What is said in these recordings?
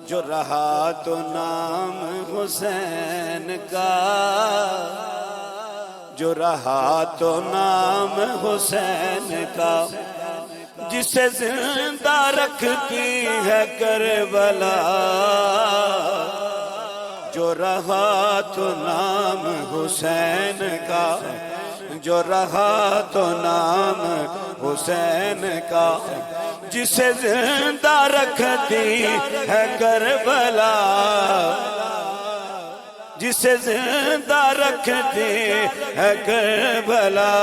جو رہا تو نام حسین کا، جو رہا تو نام حسین کا، جسے زندہ رکھتی ہے کربلا، جو رہا تو نام حسین کا، جو رہا تو نام حسین کا، جسے زندہ رکھتی ہے کربلا، جسے زندہ رکھتی ہے کربلا،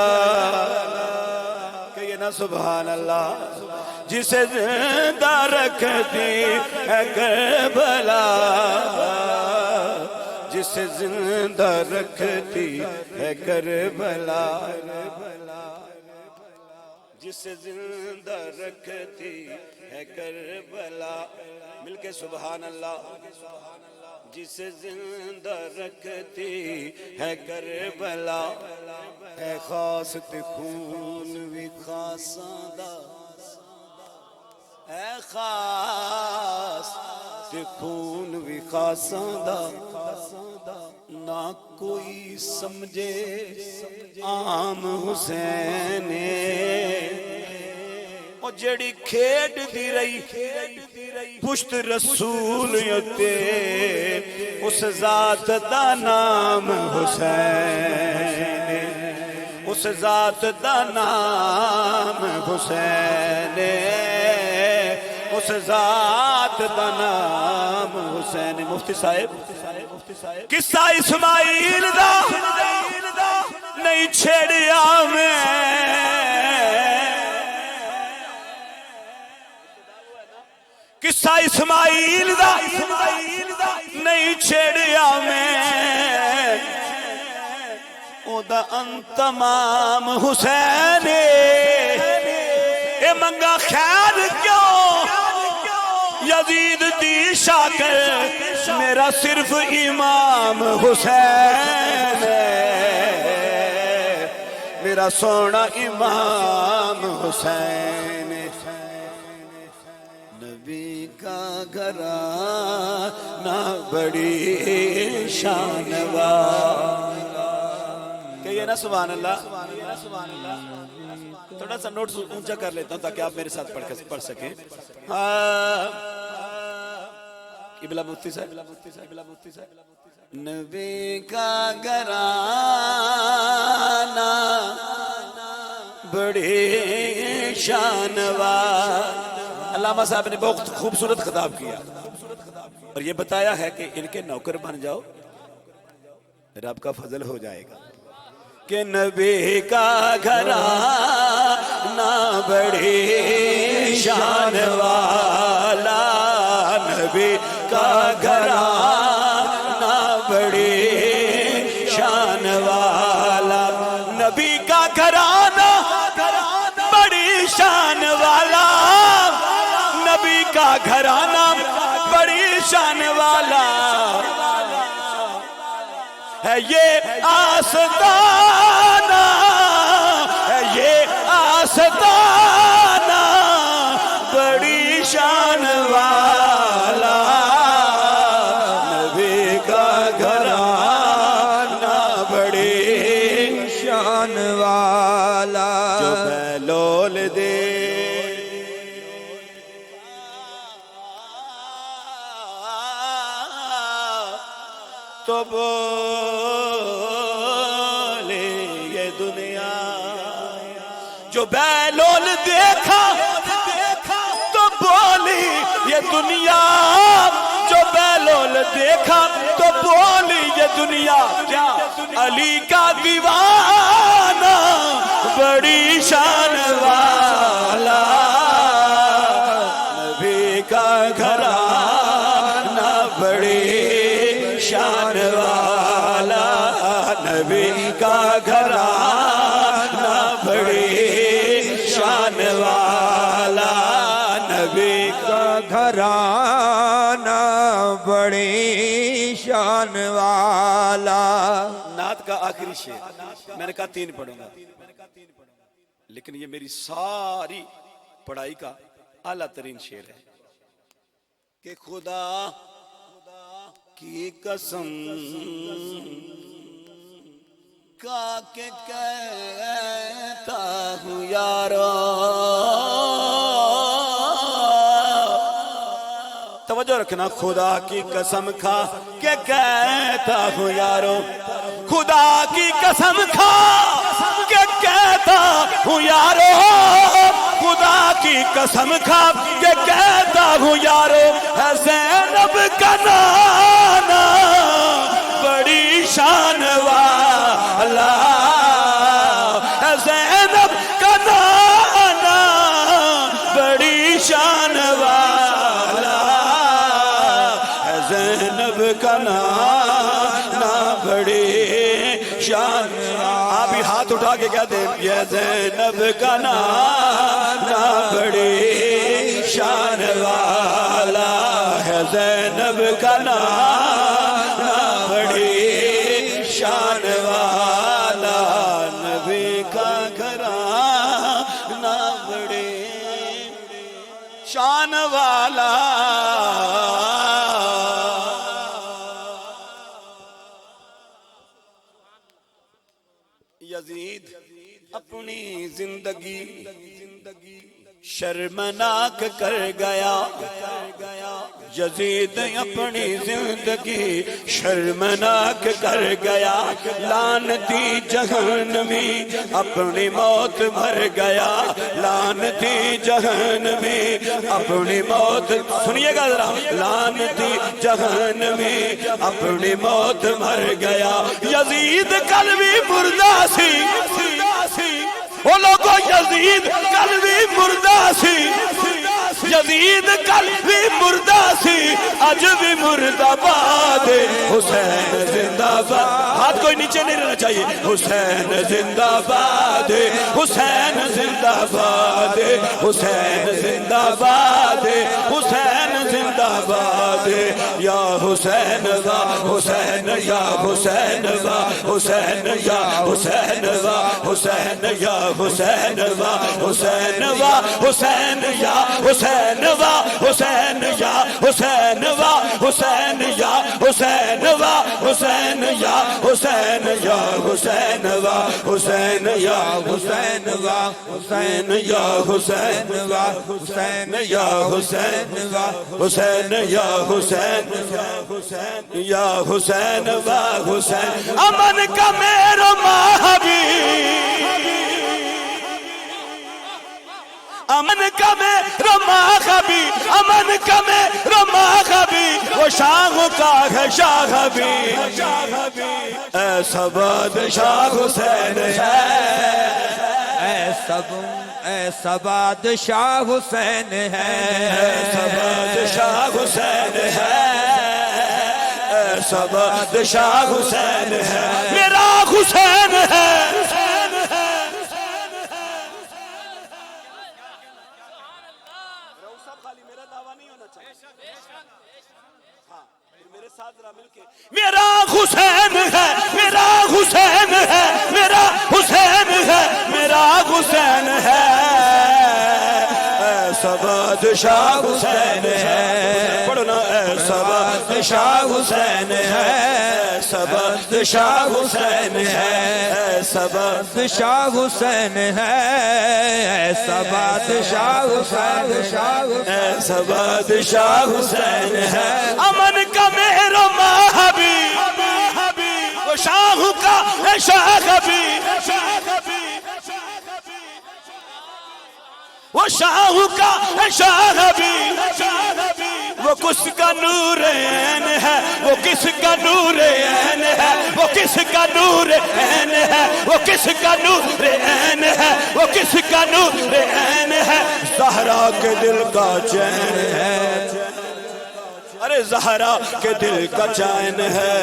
کہیے نا سبحان اللہ، جسے زندہ رکھتی ہے کربلا، جسے زندہ رکھتی ہے کربلا، جسے زندہ رکھتی ہے کربلا، مل کے سبحان اللہ، جسے زندہ رکھتی ہے کربلا، اے خاصت خون وی خاصاں دا، اے خاص تے خون وی خاصاں دا، نہ کوئی سمجھے عام حسین، او جڑی کھیڈ دی رہی پشت رسول یتے، اس ذات دا نام حسین، اس ذات دا نام حسین، اس ذات دا نام حسین۔ مفتی صاحب قصہ اسماعیل دا نہیں چھیڑیا میں، قصہ اسماعیل دا نہیں چھیڑیا میں، او دا انتمام حسین، اے منگا خیر کیوں یزید دی شاکر، میرا صرف امام حسین ہے، میرا سونا امام حسین، نبی کا گھرانہ بڑی شان والا، کہیے نا سبحان اللہ۔ تھوڑا سا نوٹ اونچا کر لیتا ہوں تاکہ آپ میرے ساتھ پڑھ سکیں۔ قبلہ مفتی صاحب، نبی کا گھرانہ بڑی شان والا، علامہ صاحب نے بہت خوبصورت خطاب کیا اور یہ بتایا ہے کہ ان کے نوکر بن جاؤ، رب کا فضل ہو جائے گا، کہ نبی کا گھرانہ بڑی شان والا، نبی کا گھرانہ بڑی شان والا، نبی کا گھرانہ بڑی شان والا، نبی کا گھرانہ بڑی شان والا ہے، یہ آستانہ ہے، یہ آستانہ بڑی شان والا، نبی کا گھرانہ بڑی شان والا، جو بہلول دے تو بولے یہ دنیا، جو بہلول دیکھا تو بولی یہ دنیا، جو بہلول دیکھا تو بولی یہ دنیا، کیا علی کا دیوانہ بڑی شان والا، نبی کا گھرانہ بڑی شان والا، نبی کا گھرانہ بڑی شان والا، نبی کا گھرانہ بڑی شان والا۔ نعت کا آخری شعر میں نے کہا 3 پڑھوں گا، لیکن یہ میری ساری پڑھائی کا اعلیٰ ترین شعر ہے۔ کہ خدا کی قسم کا کہ کہتا ہوں یارو، توجہ رکھنا، خدا کی قسم کھا کہ کہتا ہوں یارو، خدا کی قسم کھا کہ کہتا ہوں یارو، خدا کی قسم کھا کہ کہتا ہوں یارو، ہے زینب کا نانا بڑی شان والا، ہے زینب کا نانا بڑی شان والا، ہے زینب کا نانا بڑی شان والا۔ آپ بھی ہاتھ اٹھا کے کہتے ہیں یہ زینب کا نانا بڑی شان والا، ہے زینب کا نانا بڑی شان والا، نبی کا گھرانہ بڑی شان والا۔ یزید اپنی زندگی شرمناک کر گیا، یزید اپنی زندگی شرمناک کر گیا، لعنتی جہنمی اپنی موت مر گیا، لعنتی جہنمی اپنی موت، سنیے گا ذرا، لعنتی جہنمی اپنی موت مر گیا، یزید کل بھی مردہ سی، وہ لوگوں یزید کل بھی مردہ سی، یزید کل بھی مردہ سی، آج بھی مردہ باد، حسین زندہ باد، ہاتھ کوئی نیچے نہیں رہنا چاہیے، حسین زندہ باد، حسین زندہ باد، حسین زندہ باد، حسین زندہ باد، یا حسین وا حسین، یا حسین وا حسین، یا حسین وا حسین، یا حسین وا حسین وا حسین، یا حسین وا حسین، یا حسین وا حسین، یا حسین وا حسین، یا حسین، یا حسین وا حسین، یا حسین وا حسین، یا حسین وا حسین، یا حسین وا حسین، یا حسین، یا حسین وا حسین، امن کا میرا محبوب، امن کا میرا محبوب، امن کا میرا محبوب، وہ شاہ کا ہے شاہ حبیب، ایسا بادشاہ حسین ہے، ایسا بادشاہ حسین ہے، ایسا بادشاہ حسین ہے، ایسا بادشاہ حسین ہے، میرا حسین ہے، میرا حسین ہے، میرا حسین ہے، میرا حسین ہے، میرا حسین ہے، ایسا بادشاہ حسین ہے، پڑھو نا، ایسا بادشاہ حسین ہے، ایسا بادشاہ حسین ہے، ایسا بادشاہ حسین ہے، ایسا بادشاہ حسین، ایسا بادشاہ حسین ہے، امن کا میرا محبوب، وہ شاہ کا ہے شاہ حبیب، وہ شاہ کا ہے شاہ حبیب، وہ کس کا نور عین ہے، وہ کس کا نور عین ہے، وہ کس کا نور عین ہے، وہ کس کا نور عین ہے، وہ کس کا نور عین ہے، زہرا کے دل کا چین ہے، ارے زہرا کے دل کا چین ہے،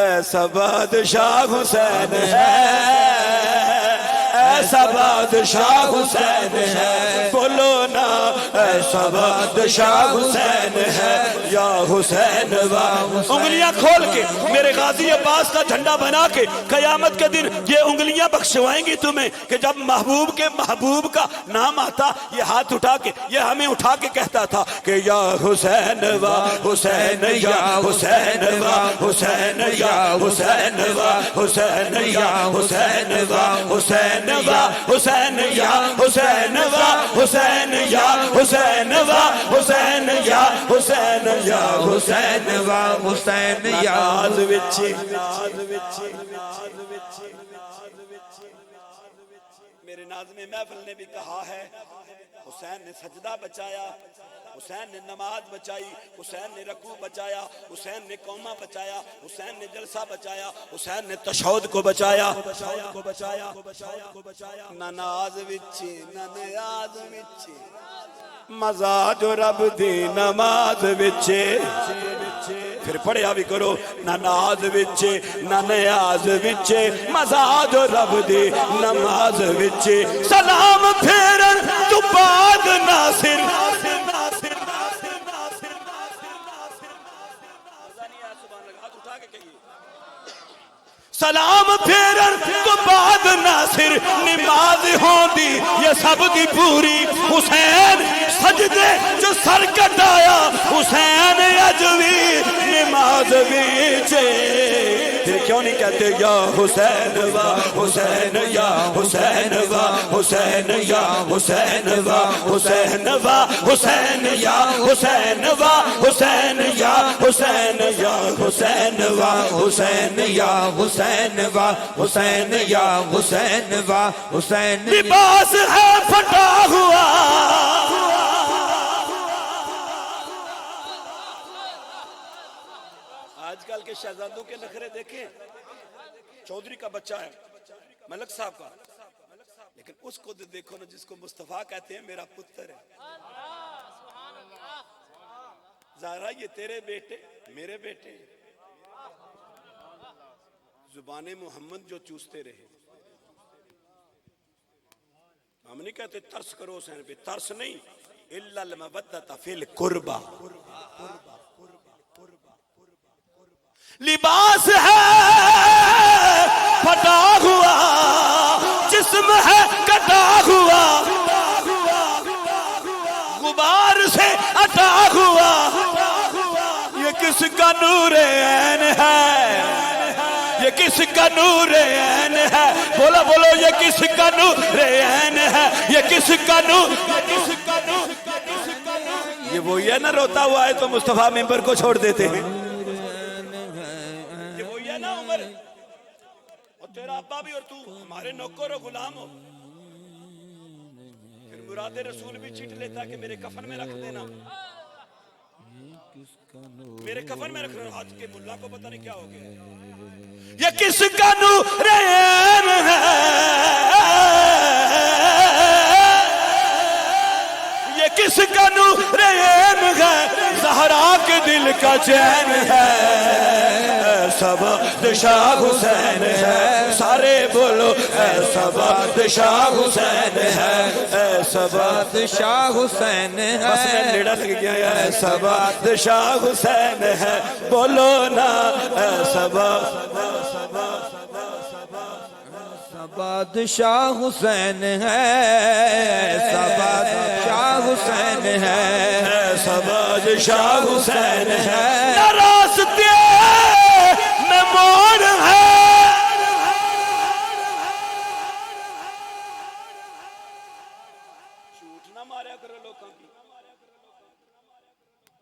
ایسا بادشاہ حسین ہے، ایسا بادشاہ حسین ہے، بولو نا، ایسا بادشاہ حسین ہے، یا حسین وا انگلیاں کھول کے میرے غازی عباس کا جھنڈا بنا کے قیامت کے دن یہ انگلیاں بخشوائیں گی تمہیں کہ جب محبوب کے محبوب کا نام آتا یہ ہاتھ اٹھا کے یہ ہمیں اٹھا کے کہتا تھا کہ یا حسین وا حسین یا حسین وا حسین یا حسین وا حسین یا حسین وا حسین وا حسین یا حسین وا حسین یا حسین وا حسین یا حسین یا حسین وا حسین یا ناز وچ میرے ناظم محفل نے بھی کہا ہے حسین نے سجدہ بچایا حسین نے نماز بچائی حسین نے رکوع بچایا حسین نے قومہ بچایا حسین نے جلسہ بچایا حسین نے تشہد کو بچایا نہ ناز وچ نہ نیاز وچ مزاج رب دی نماز وچ پھر پڑھیا بھی کرو نہ ناز وچ نہ نیاز وچ مزاج رب دی نماز وچ سلام پھیرن تو بعد ناصر سلام پھیرن تو بعد ناصر نماز ہوندی یہ سب دی پوری حسین سجدے جو سر کٹایا حسین اجوی نماز بیچے پھر کیوں نہیں کہتے یا حسین وا حسین یا حسین وا حسین یا حسین وا حسین وا حسین یا حسین وا حسین یا حسین یا حسین وا حسین یا حسین وا حسین یا حسین وا حسین لباس ہے پھٹا ہوا آج کل کے شہزادوں کے نخرے دیکھیں چودھری کا بچہ ہے ملک صاحب کا لیکن اس کو دیکھو نا جس کو مصطفیٰ کہتے ہیں میرا پتر ہے زہرا یہ تیرے بیٹے میرے بیٹے زبان محمد جو چوستے رہے ہم نہیں کہتے ترس کرو حسین پہ ترس نہیں الا المودۃ فی القربہ لباس ہے پھٹا ہوا جسم ہے کٹا ہوا غبار سے اٹا ہوا یہ کس کا نور عین ہے یہ کس کا نور عین ہے بولو بولو یہ کس کا نور عین ہے یہ کس کا نور یہ وہی ہے نا روتا ہوا ہے تو مصطفیٰ ممبر کو چھوڑ دیتے ہیں یہ وہی ہے نا عمر اور تیرا ابا بھی اور تو ہمارے نوکر و غلام ہو پھر مراد رسول بھی چیٹ لیتا کہ میرے کفن میں رکھ دینا میرے کفن میں رکھ رہا آج کے ملا کو پتہ نہیں کیا ہو گیا یہ کس کا نور عین ہے یہ کس کا نور عین ہے زہرا کے دل کا چین ہے سبا شاہ حسین ہے سارے بولو سبا شاہ حسین ہے سبا شاہ حسین ہے بس میں نیڑا لگ گیا ہے سبا شاہ حسین ہے بولو نا سبا بادشاہ حسین ہے بادشاہ حسین ہے بادشاہ حسین ہے نہ راستے میں موڑ ہے جھوٹ نہ ماریا کرو لوگوں کی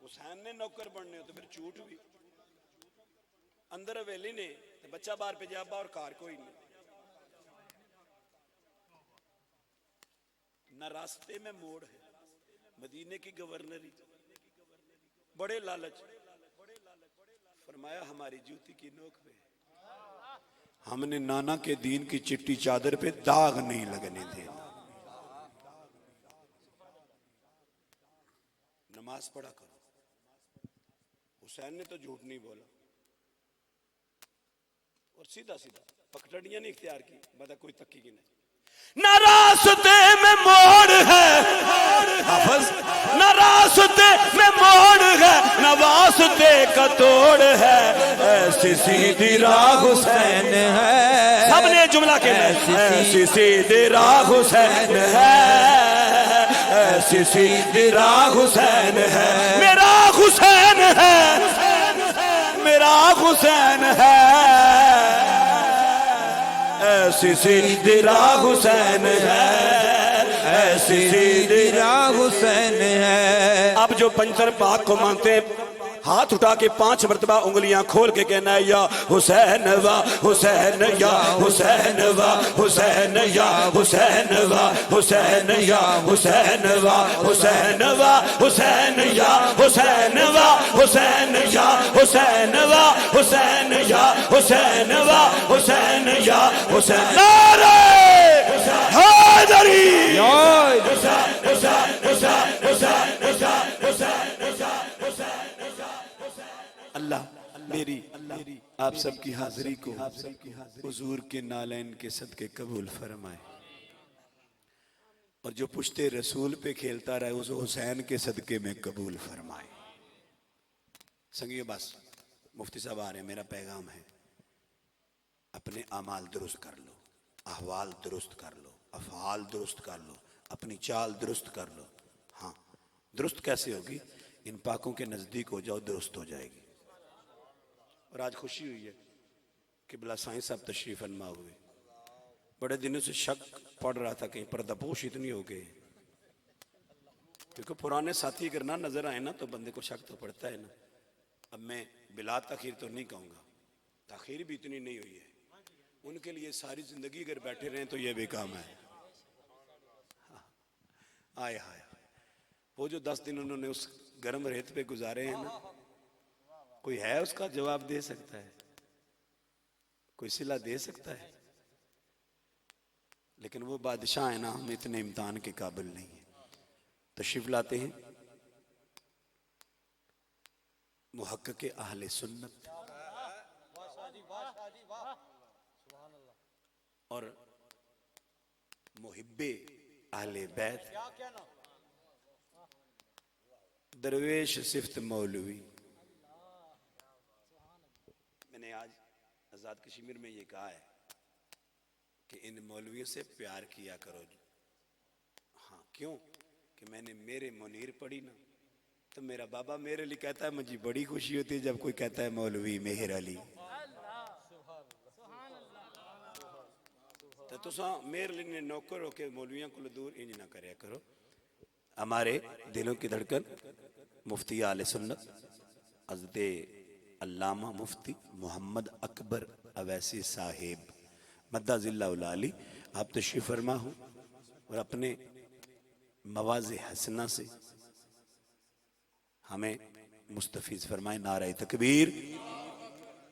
حسین نے نوکر بننے ہو تو پھر جھوٹ بھی اندر حویلی نے بچہ باہر پہ جابا اور کار کوئی نہیں نہ راستے میں موڑ ہے مدینے کی گورنری بڑے لالچ فرمایا ہماری جوتی کی نوک پہ ہم نے نانا کے دین کی چٹی چادر پہ داغ نہیں لگنے دینا نماز پڑھا کرو حسین نے تو جھوٹ نہیں بولا اور سیدھا سیدھا پکڑیاں نہیں اختیار کی بتا کوئی تکی کی نہیں نہ راستے میں موڑ ہے نہ راستے میں موڑ ہے نہ راستے کا توڑ ہے ایسی سیدھی راہ حسین ہے سب نے جملہ کہنا ہے ایسی سیدھی راہ حسین ہے ایسی سیدھی راہ حسین ہے میرا حسین ہے میرا حسین ہے ایسی سیدھی راہ حسین ہے ایسی سیدھی راہ حسین ہے اب جو پنجر پاک کو مانتے ہیں ہاتھ اٹھا کے 5 مرتبہ انگلیاں کھول کے کہنا ہے یا حسین وا حسین یا حسین وا حسین یا حسین وا حسین یا حسین وا حسین وا حسین یا حسین وا حسین یا حسین وا حسین یا حسین وا حسین یا حسین نعرہ حیدری اللہ میری آپ سب کی حاضری کو حضور کے نالین کے صدقے قبول فرمائے اور جو پشتے رسول پہ کھیلتا رہے اس حسین کے صدقے میں قبول فرمائے سنگیو بس مفتی صاحب آ رہے ہیں میرا پیغام ہے اپنے اعمال درست کر لو احوال درست کر لو افعال درست کر لو اپنی چال درست کر لو ہاں درست کیسے ہوگی ان پاکوں کے نزدیک ہو جاؤ درست ہو جائے گی اور آج خوشی ہوئی ہے کہ بلا سائیں صاحب تشریف فرما ہوئے بڑے دنوں سے شک پڑ رہا تھا کہیں پردہ پوش اتنی ہو گئے کیونکہ پرانے ساتھی اگر نہ نظر آئے نا تو بندے کو شک تو پڑتا ہے نا اب میں بلا تاخیر تو نہیں کہوں گا تاخیر بھی اتنی نہیں ہوئی ہے ان کے لیے ساری زندگی اگر بیٹھے رہیں تو یہ بھی کام ہے آئے ہائے وہ جو 10 دن انہوں نے اس گرم ریت پہ گزارے ہیں نا کوئی ہے اس کا جواب دے سکتا ہے کوئی صلہ دے سکتا ہے لیکن وہ بادشاہ ہیں نا ہم اتنے امتحان کے قابل نہیں ہیں تشریف لاتے ہیں محقق اہل سنت اور محب اہل بیت درویش صفت مولوی میں نے آج آزاد کشمیر میں یہ کہا ہے کہ ان مولویوں سے پیار کیا کرو ہاں کیوں کہ میں نے میرے منیر پڑھی نا تو میرا بابا میرے لیے کہتا ہے مجھے بڑی خوشی ہوتی ہے جب کوئی کہتا ہے مولوی مہر علی تو تساں میرے لیے نوکر ہو کے مولویاں کو دور انج نہ کریا کرو ہمارے دلوں کی دھڑکن مفتی اہل سنت حضرت علامہ مفتی محمد اکبر اویسی صاحب مدہ ذلہ العالی آپ تشریف فرما ہوں اور اپنے مواضع حسنہ سے ہمیں مستفیض فرمائے نعرہ تکبیر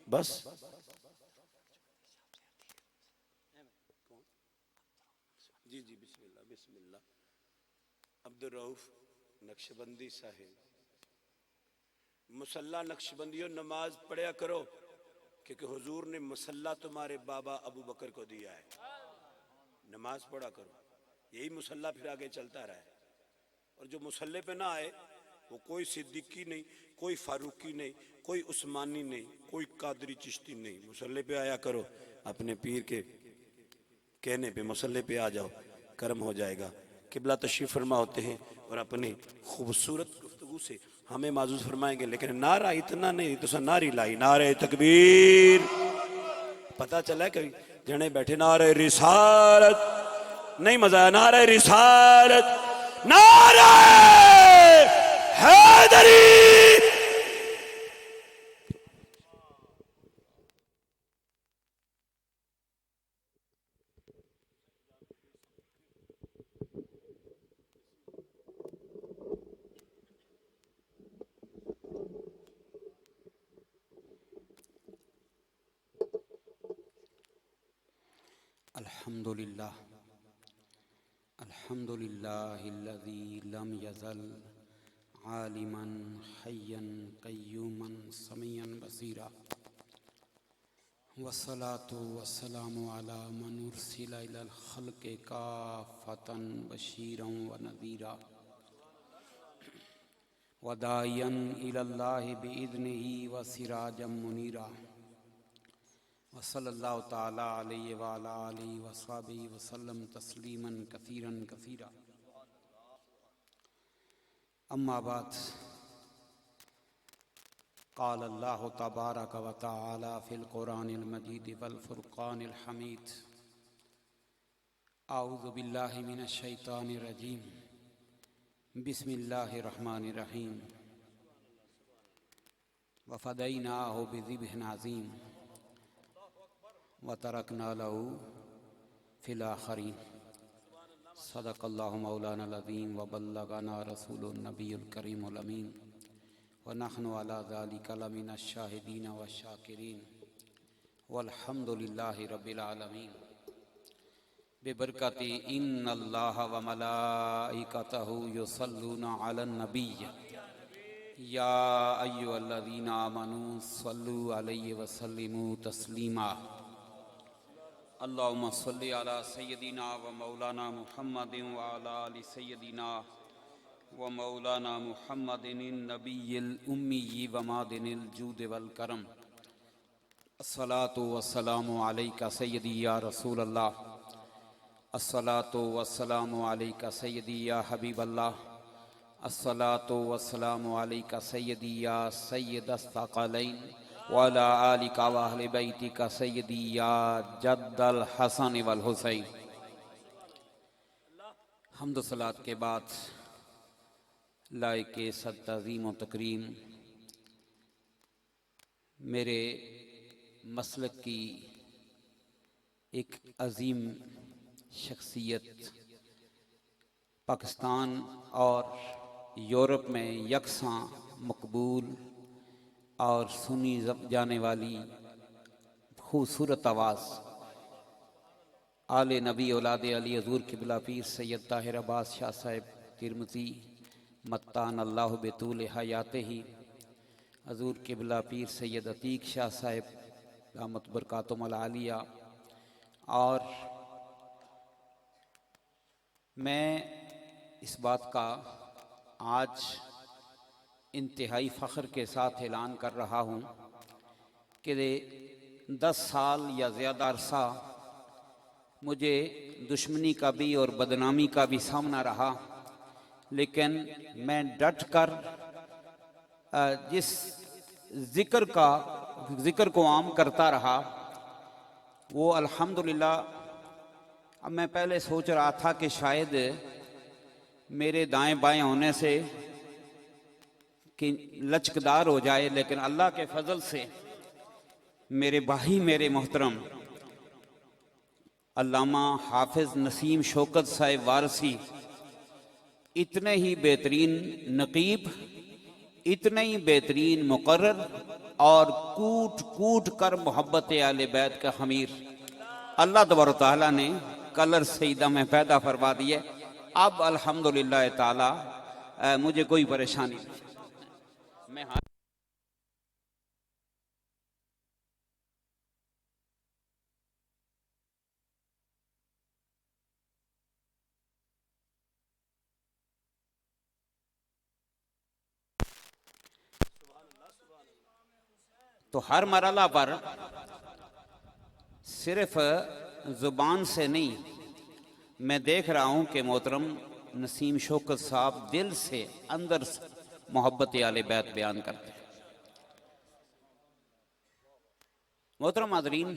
بس جی جی بسم اللہ عبدالرؤف نقشبندی صاحب مسلح نقشبندیوں نماز پڑھیا کرو کیونکہ حضور نے مسلح تمہارے بابا ابو بکر کو دیا ہے نماز پڑھا کرو یہی مسلح پھر آگے چلتا رہا ہے اور جو مسلح پہ نہ آئے وہ کوئی صدیقی نہیں کوئی فاروقی نہیں کوئی عثمانی نہیں کوئی قادری چشتی نہیں مسلح پہ آیا کرو اپنے پیر کے کہنے پہ مسلح پہ آ جاؤ کرم ہو جائے گا قبلہ تشریف فرما ہوتے ہیں اور اپنی خوبصورت گفتگو سے ہمیں معزوز فرمائیں گے لیکن نعرہ اتنا نہیں تو نعری لائی نعرہ تکبیر پتہ چلا ہے کبھی جنے بیٹھے نعرہ رسالت نہیں مزہ ہے نعرہ رسالت نعرہ حیدری الحمد لله الذي لم يزل عالما حيا قيوما سميعا بصيرا والصلاة والسلام على من أرسل إلى الخلق كافة بشيرا ونذيرا وداعيا إلى الله بإذنه وسراجا منيرا وصلى الله تعالى عليه وعلى آله وصحبه وسلم تسليما كثيرا كثيرا. أما بعد، قال الله تبارك وتعالى في القرآن المجيد والفرقان الحميد: أعوذ بالله من الشيطان الرجيم، بسم الله الرحمن الرحيم. وفديناه بذبح عظيم وتركنا له في الآخرين. صدق الله مولانا العظيم وبلغنا رسول النبي الكريم الأمين ونحن على ذلك لمن الشاهدين والشاكرين والحمد لله رب العالمين. ببرکت ان اللہ وملائکتہ یصلون علی النبی یا ایھا الذین آمنوا صلوا علیہ وسلموا تسلیما. اللہم صل علی سیدنا و مولانا محمد وعلی آل سیدنا و مولانا محمد النبی الامی و معدن الجود والکرم. الصلاۃ والسلام علیک سیدی یا رسول اللہ، الصلاۃ والسلام علیک سیدی یا حبیب اللہ، الصلاۃ والسلام علیک سیدی یا سید الثقلین وعلی آلک و اہل بیتک سیدی یا جد الحسن والحسین. حمد و صلوات کے بعد لائق صد تعظیم و تکریم میرے مسلک کی ایک عظیم شخصیت، پاکستان اور یورپ میں یکساں مقبول اور سنی جانے والی خوبصورت آواز، آل نبی اولاد علی حضور قبلہ پیر سید طاہر عباس شاہ صاحب ترمذی متان اللہ بطول حیاتہ، حضور قبلہ پیر سید عتیق شاہ صاحب دامت برکاتہم العالیہ. اور میں اس بات کا آج انتہائی فخر کے ساتھ اعلان کر رہا ہوں کہ 10 سال یا زیادہ عرصہ مجھے دشمنی کا بھی اور بدنامی کا بھی سامنا رہا، لیکن میں ڈٹ کر جس ذکر کو عام کرتا رہا وہ الحمدللہ. اب میں پہلے سوچ رہا تھا کہ شاید میرے دائیں بائیں ہونے سے کہ لچکدار ہو جائے، لیکن اللہ کے فضل سے میرے بھائی، میرے محترم علامہ حافظ نسیم شوکت صاحب وارثی اتنے ہی بہترین نقیب، اتنے ہی بہترین مقرر اور کوٹ کوٹ کر محبت اہل بیت کا حمیر اللہ تبارک و تعالیٰ نے کلر سیدہ میں پیدا فرما دیے. اب الحمدللہ تعالی مجھے کوئی پریشانی نہیں. میں تو ہر مرحلہ پر صرف زبان سے نہیں، میں دیکھ رہا ہوں کہ محترم نسیم شوکت صاحب دل سے اندر سے محبت آل بیت بیان کرتے ہیں. محترم حاضرین،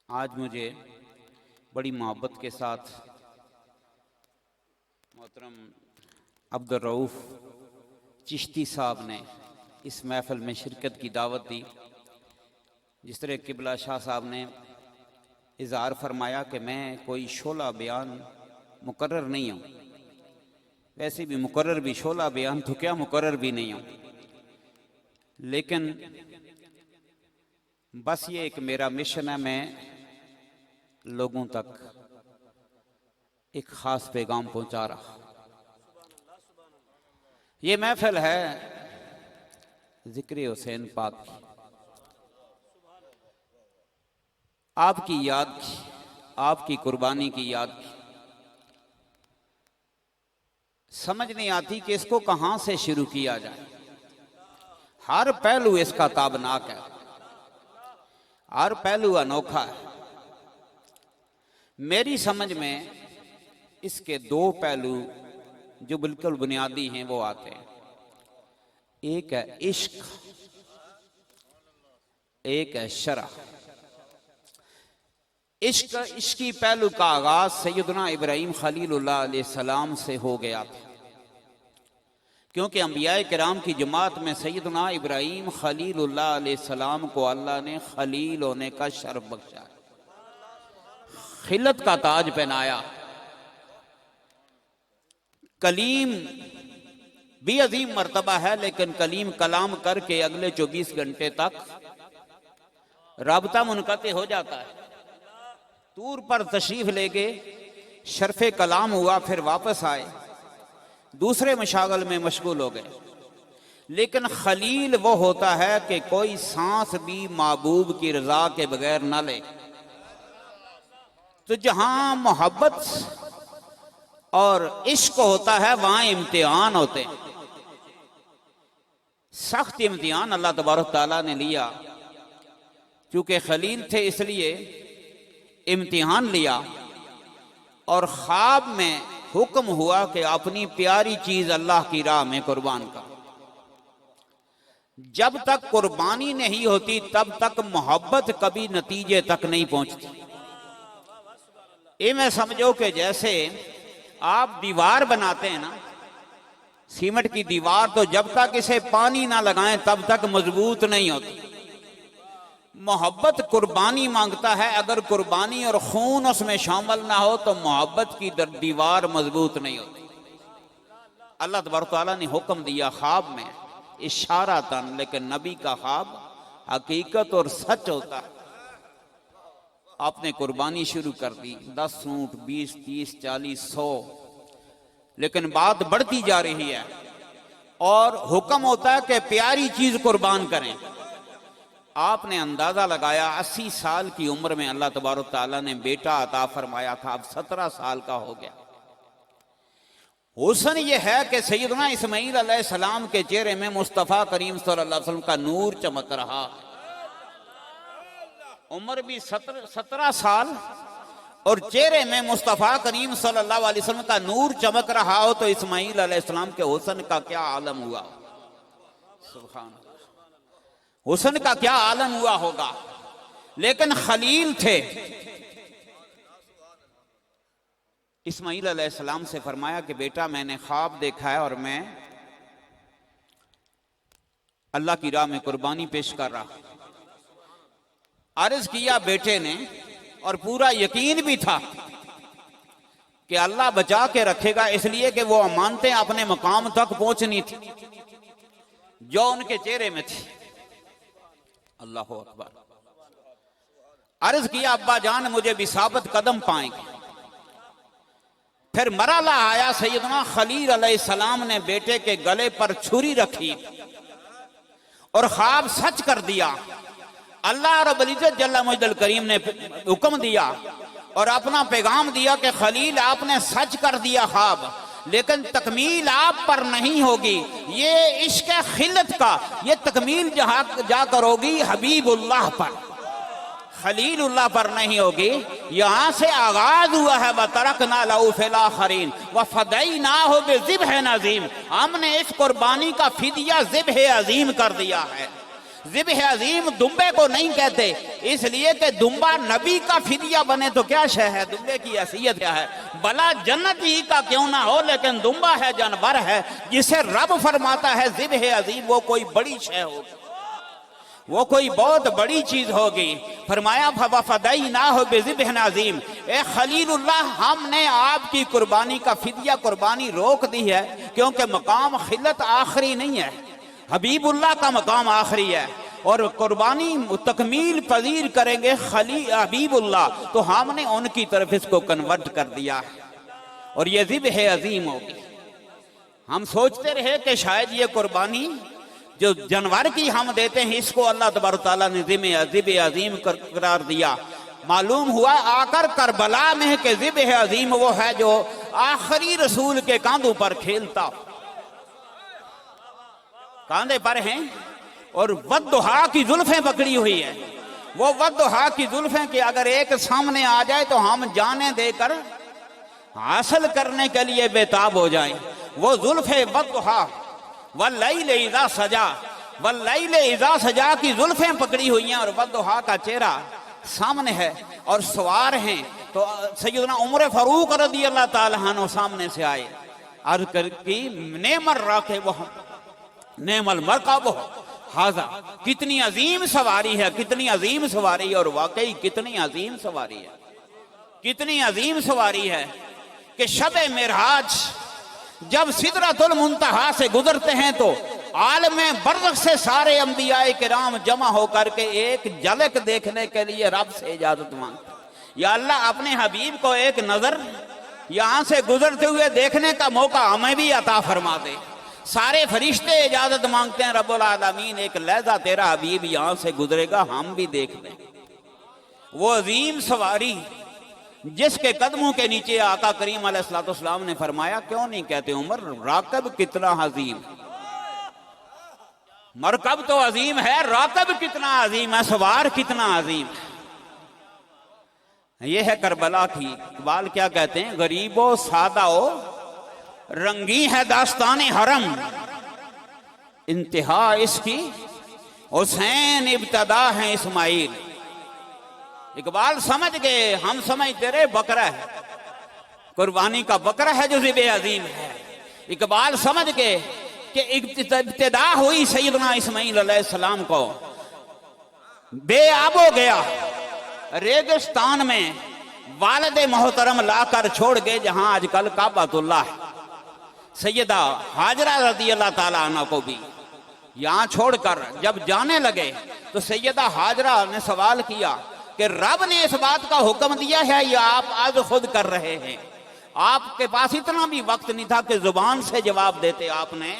آج مجھے بڑی محبت کے ساتھ محترم عبدالرؤوف چشتی صاحب نے اس محفل میں شرکت کی دعوت دی. جس طرح قبلہ شاہ صاحب نے اظہار فرمایا کہ میں کوئی شعلہ بیان مقرر نہیں ہوں، ویسے بھی مقرر بھی شعلہ بیان تو کیا مقرر بھی نہیں ہوں، لیکن بس یہ ایک میرا مشن ہے، میں لوگوں تک ایک خاص پیغام پہنچا رہا. یہ محفل ہے ذکر حسین پاک کی، آپ کی یاد کی، آپ کی قربانی کی یاد کی. سمجھ نہیں آتی کہ اس کو کہاں سے شروع کیا جائے. ہر پہلو اس کا تابناک ہے، ہر پہلو انوکھا ہے. میری سمجھ میں اس کے دو پہلو جو بالکل بنیادی ہیں وہ آتے ہیں. ایک ہے عشق، ایک ہے شرع. عشقی پہلو کا آغاز سیدنا ابراہیم خلیل اللہ علیہ السلام سے ہو گیا تھا، کیونکہ انبیاء کرام کی جماعت میں سیدنا ابراہیم خلیل اللہ علیہ السلام کو اللہ نے خلیل ہونے کا شرف بخشا، خلت کا تاج پہنایا. کلیم بھی عظیم مرتبہ ہے، لیکن کلیم کلام کر کے اگلے 24 گھنٹے تک رابطہ منقطع ہو جاتا ہے. طور پر تشریف لے گئے، شرف کلام ہوا، پھر واپس آئے، دوسرے مشاغل میں مشغول ہو گئے. لیکن خلیل وہ ہوتا ہے کہ کوئی سانس بھی محبوب کی رضا کے بغیر نہ لے. تو جہاں محبت اور عشق ہوتا ہے وہاں امتحان ہوتے ہیں. سخت امتحان اللہ تبارک تعالیٰ نے لیا، چونکہ خلیل تھے اس لیے امتحان لیا. اور خواب میں حکم ہوا کہ اپنی پیاری چیز اللہ کی راہ میں قربان کر. جب تک قربانی نہیں ہوتی تب تک محبت کبھی نتیجے تک نہیں پہنچتی. یہ میں سمجھو کہ جیسے آپ دیوار بناتے ہیں نا، سیمنٹ کی دیوار، تو جب تک اسے پانی نہ لگائیں تب تک مضبوط نہیں ہوتی. محبت قربانی مانگتا ہے، اگر قربانی اور خون اس میں شامل نہ ہو تو محبت کی دیوار مضبوط نہیں ہوتی. اللہ تبارک تعالیٰ نے حکم دیا خواب میں اشارتاً، لیکن نبی کا خواب حقیقت اور سچ ہوتا ہے. آپ نے قربانی شروع کر دی، 10 اونٹ، 20، 30، 40، 100، لیکن بات بڑھتی جا رہی ہے اور حکم ہوتا ہے کہ پیاری چیز قربان کریں. آپ نے اندازہ لگایا 80 سال کی عمر میں اللہ تبارک تعالیٰ نے بیٹا عطا فرمایا تھا، اب 17 سال کا ہو گیا. حسن یہ ہے کہ سیدنا اسماعیل علیہ السلام کے چہرے میں مصطفیٰ کریم صلی اللہ علیہ وسلم کا نور چمک رہا. عمر بھی 17 سال اور چہرے میں مصطفیٰ کریم صلی اللہ علیہ وسلم کا نور چمک رہا ہو تو اسماعیل علیہ السلام کے حسن کا کیا عالم ہوا. سبحان اللہ، حسن کا کیا عالم ہوا ہوگا. لیکن خلیل تھے. اسماعیل علیہ السلام سے فرمایا کہ بیٹا میں نے خواب دیکھا ہے اور میں اللہ کی راہ میں قربانی پیش کر رہا. عرض کیا بیٹے نے، اور پورا یقین بھی تھا کہ اللہ بچا کے رکھے گا، اس لیے کہ وہ امانتیں اپنے مقام تک پہنچنی تھی جو ان کے چہرے میں تھی. اللہ اکبر. عرض کیا ابا جان مجھے بھی ثابت قدم پائیں گے. پھر مرحلہ آیا، سیدنا خلیل علیہ السلام نے بیٹے کے گلے پر چھری رکھی اور خواب سچ کر دیا. اللہ رب العزت جل مجد الکریم نے حکم دیا اور اپنا پیغام دیا کہ خلیل آپ نے سچ کر دیا خواب، لیکن تکمیل آپ پر نہیں ہوگی. یہ عشق خلت کا یہ تکمیل جا کر ہوگی حبیب اللہ پر، خلیل اللہ پر نہیں ہوگی. یہاں سے آغاز ہوا ہے وَتَرَكْنَا لَهُ فِي الْآخِرِينَ وَفَدَيْنَاهُ بِذِبْحٍ عَظِيمٍ. ہم نے اس قربانی کا فدیہ ذبح عظیم کر دیا ہے. ذبح عظیم دمبے کو نہیں کہتے، اس لیے کہ دمبا نبی کا فدیہ بنے تو کیا شے ہے، دمبے کی حیثیت کیا ہے. بلا جنت ہی کا کیوں نہ ہو، لیکن دمبا ہے، جانور ہے، جسے رب فرماتا ہے ذبح عظیم، وہ کوئی بڑی شے ہوگی، وہ کوئی بہت بڑی چیز ہوگی. فرمایا فَفَدَيْنَاهُ بِذِبْحٍ عَظِيمٍ. اے خلیل اللہ، ہم نے آپ کی قربانی کا فدیہ قربانی روک دی ہے، کیونکہ مقام خلت آخری نہیں ہے، حبیب اللہ کا مقام آخری ہے، اور قربانی تکمیل پذیر کریں گے حبیب اللہ، تو ہم نے ان کی طرف اس کو کنورٹ کر دیا ہے اور یہ ذبح عظیم ہوگی. ہم سوچتے رہے کہ شاید یہ قربانی جو جانور کی ہم دیتے ہیں اس کو اللہ تبارک تعالیٰ نے ذبح عظیم قرار دیا. معلوم ہوا آ کر کربلا میں کہ ذبح عظیم وہ ہے جو آخری رسول کے کاندھوں پر کھیلتا، کاندھے پر ہیں، اور والضحیٰ کی زلفیں پکڑی ہوئی ہیں. وہ والضحیٰ کی زلفیں کہ اگر ایک سامنے آ جائے تو ہم جانیں دے کر حاصل کرنے کے لیے بےتاب ہو جائیں. وہ زلف والضحیٰ واللیل اذا سجا، واللیل اذا سجا کی زلفیں پکڑی ہوئی ہیں، اور والضحیٰ کا چہرہ سامنے ہے اور سوار ہیں. تو سیدنا عمر فاروق رضی اللہ تعالیٰ عنہ سامنے سے آئے، عرض کر کی نعم الراکب نعم المرکب ھذا، کتنی عظیم سواری ہے، کتنی عظیم سواری ہے. اور واقعی کتنی عظیم سواری ہے، کتنی عظیم سواری ہے کہ شب معراج جب سدرۃ المنتہا سے گزرتے ہیں تو عالم برزخ سے سارے انبیاء کرام جمع ہو کر کے ایک جھلک دیکھنے کے لیے رب سے اجازت مانگتے ہیں. یا اللہ اپنے حبیب کو ایک نظر یہاں سے گزرتے ہوئے دیکھنے کا موقع ہمیں بھی عطا فرما دے. سارے فرشتے اجازت مانگتے ہیں، رب العالمین ایک لحظہ تیرا حبیب یہاں سے گزرے گا، ہم بھی دیکھ لیں. وہ عظیم سواری جس کے قدموں کے نیچے آقا کریم علیہ الصلوۃ والسلام نے فرمایا کیوں نہیں کہتے عمر راکب کتنا عظیم، مرکب تو عظیم ہے، راکب کتنا عظیم ہے، سوار کتنا عظیم ہے. یہ ہے کربلا کی. اقبال کیا کہتے ہیں؟ غریب و سادہ و رنگی ہے داستان حرم، انتہا اس کی حسین ابتدا ہے اسماعیل. اقبال سمجھ گئے، ہم سمجھتے رہے بکرا ہے، قربانی کا بکرا ہے جو ذبح عظیم ہے. اقبال سمجھ گئے کہ ابتدا ہوئی سیدنا اسماعیل علیہ السلام کو، بے آب ہو گیا ریگستان میں، والد محترم لا کر چھوڑ گئے جہاں آج کل کعبۃ اللہ ہے. سیدہ ہاجرہ رضی اللہ تعالیٰ عنہ کو بھی یہاں چھوڑ کر جب جانے لگے تو سیدہ ہاجرہ نے سوال کیا کہ رب نے اس بات کا حکم دیا ہے یا آپ آج خود کر رہے ہیں؟ آپ کے پاس اتنا بھی وقت نہیں تھا کہ زبان سے جواب دیتے، آپ نے